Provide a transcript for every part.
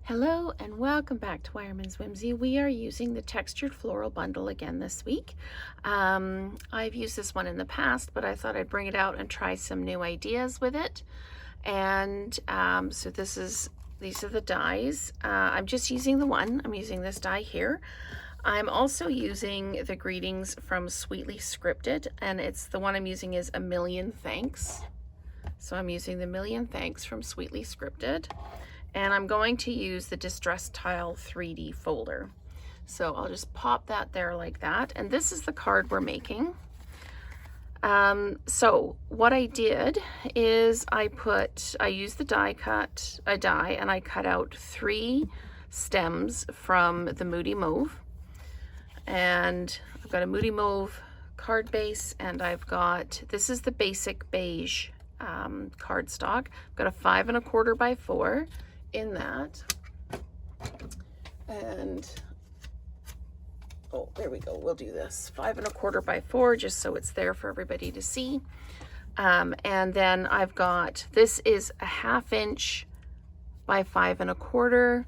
Hello and welcome back to Wireman's Whimsy. We are using the Textured Floral Bundle again this week. I've used this one in the past, but I thought I'd bring it out and try some new ideas with it. And so these are the dies. I'm just using the one. I'm using this die here. I'm also using the greetings from Sweetly Scripted, and the one I'm using is A Million Thanks. So I'm using the Million Thanks from Sweetly Scripted. And I'm going to use the Distress Tile 3D folder. So I'll just pop that there like that. And this is the card we're making. So what I did is I used the die and I cut out 3 stems from the Moody Mauve. And I've got a Moody Mauve card base, and this is the basic beige cardstock. I've got a 5 1/4 by 4 in that, and oh, there we go. We'll do this 5 1/4 by 4 just so it's there for everybody to see. And then this is a 1/2 inch by 5 1/4.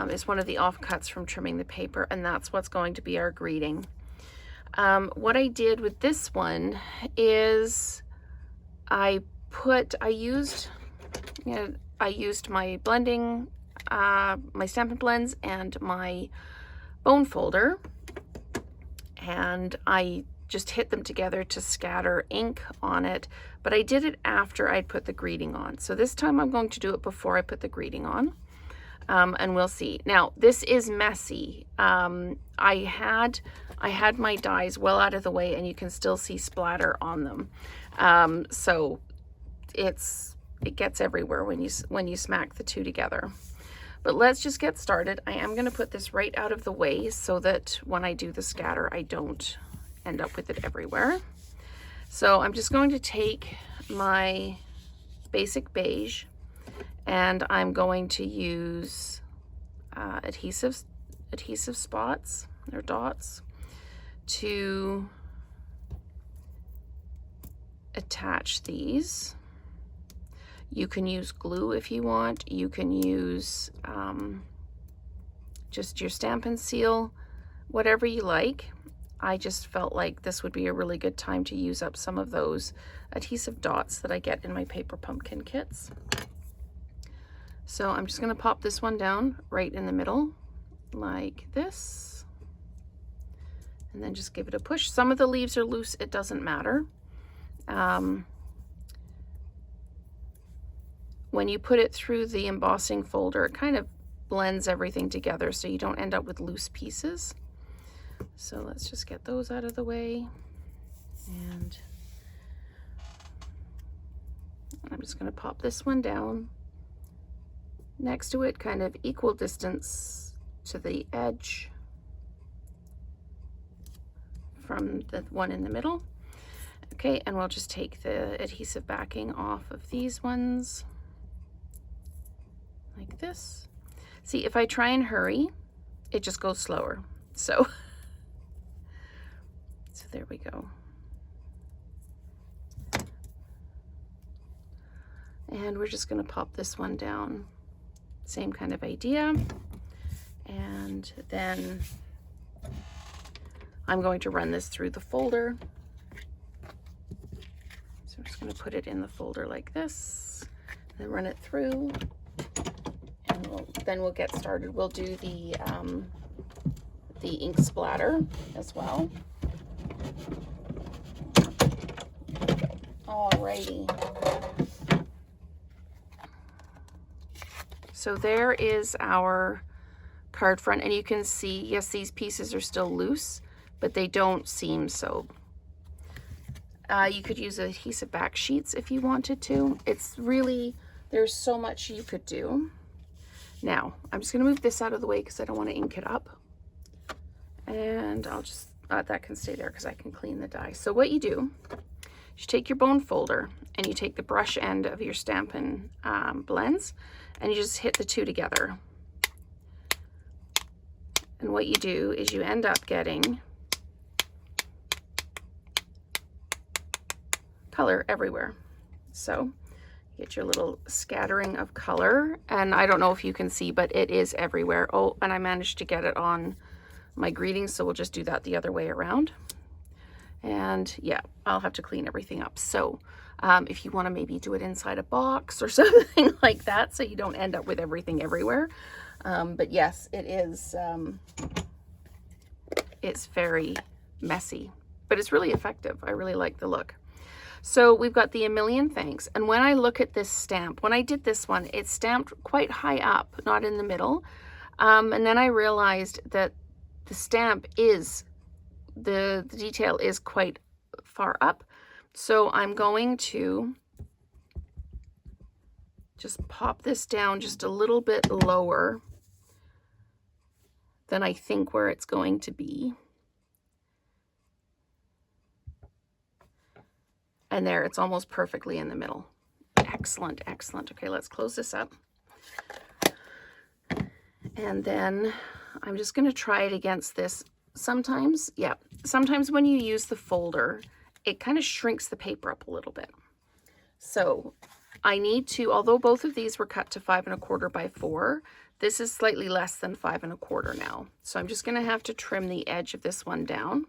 Is one of the offcuts from trimming the paper, and that's what's going to be our greeting. What I did with this one is I used my blending, my Stampin' Blends and my bone folder, and I just hit them together to scatter ink on it, but I did it after I'd put the greeting on. So this time I'm going to do it before I put the greeting on, and we'll see. Now, this is messy. I had my dies well out of the way, and you can still see splatter on them. So it gets everywhere when you smack the two together. But let's just get started. I am going to put this right out of the way so that when I do the scatter, I don't end up with it everywhere. So I'm just going to take my basic beige, and I'm going to use adhesive spots or dots to attach these. You can use glue if you want. You can use just your Stampin' Seal, whatever you like. I just felt like this would be a really good time to use up some of those adhesive dots that I get in my paper pumpkin kits. So I'm just going to pop this one down right in the middle like this, and then just give it a push. Some of the leaves are loose, it doesn't matter. When you put it through the embossing folder, it kind of blends everything together so you don't end up with loose pieces. So let's just get those out of the way. And I'm just going to pop this one down next to it, kind of equal distance to the edge from the one in the middle. Okay, and we'll just take the adhesive backing off of these ones like this. See, if I try and hurry, it just goes slower. So there we go. And we're just going to pop this one down. Same kind of idea. And then I'm going to run this through the folder. So I'm just going to put it in the folder like this, then run it through, and then we'll get started. We'll do the ink splatter as well. Alrighty. So there is our card front, and you can see, yes, these pieces are still loose, but they don't seem so. You could use adhesive back sheets if you wanted to. It's really, there's so much you could do. Now, I'm just going to move this out of the way because I don't want to ink it up. And I'll just, that can stay there because I can clean the die. So what you do is you take your bone folder and you take the brush end of your Stampin' Blends, and you just hit the two together. And what you do is you end up getting color everywhere. So Get your little scattering of color, and I don't know if you can see, but it is everywhere. Oh, and I managed to get it on my greetings, so we'll just do that the other way around. And yeah, I'll have to clean everything up. So if you want to maybe do it inside a box or something like that, so you don't end up with everything everywhere. But yes, it is, it's very messy, but it's really effective. I really like the look. So we've got the A Million Thanks. And when I look at this stamp, when I did this one, it's stamped quite high up, not in the middle. And then I realized that the stamp is, the detail is quite far up. So I'm going to just pop this down just a little bit lower than I think where it's going to be. And there, it's almost perfectly in the middle. Excellent, excellent. Okay, let's close this up. And then I'm just going to try it against this. Sometimes, yeah, sometimes when you use the folder, it kind of shrinks the paper up a little bit. So I need to, although both of these were cut to 5 1/4 by 4, this is slightly less than 5 1/4 now. So I'm just going to have to trim the edge of this one down,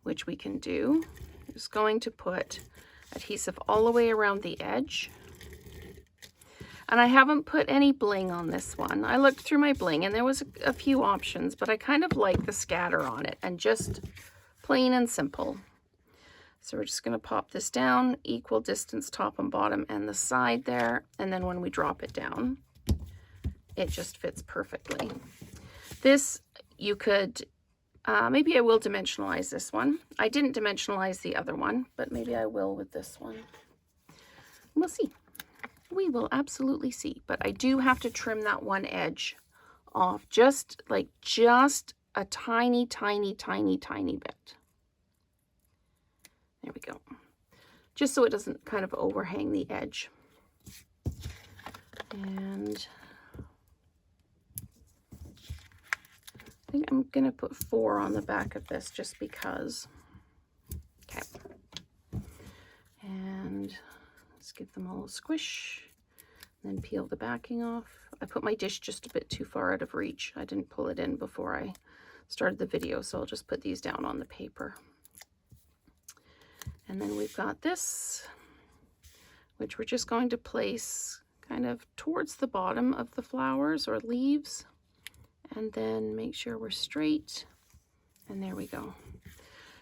which we can do. I'm just going to put adhesive all the way around the edge. And I haven't put any bling on this one. I looked through my bling and there was a few options, but I kind of like the scatter on it and just plain and simple. So we're just going to pop this down, equal distance top and bottom and the side there. And then when we drop it down, it just fits perfectly. This, you could, maybe I will dimensionalize this one. I didn't dimensionalize the other one, but maybe I will with this one. We'll see. We will absolutely see. But I do have to trim that one edge off, just a tiny, tiny, tiny, tiny bit. There we go. Just so it doesn't kind of overhang the edge. And I think I'm going to put 4 on the back of this just because. Okay. And let's give them all a squish. And then peel the backing off. I put my dish just a bit too far out of reach. I didn't pull it in before I started the video, so I'll just put these down on the paper. And then we've got this, which we're just going to place kind of towards the bottom of the flowers or leaves. And then make sure we're straight. And there we go.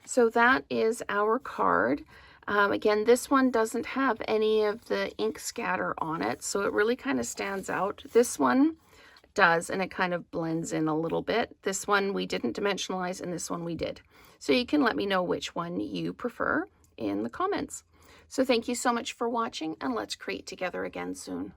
So that is our card. Again, this one doesn't have any of the ink scatter on it, so it really kind of stands out. This one does, and it kind of blends in a little bit. This one we didn't dimensionalize, and this one we did. So you can let me know which one you prefer in the comments. So thank you so much for watching, and let's create together again soon.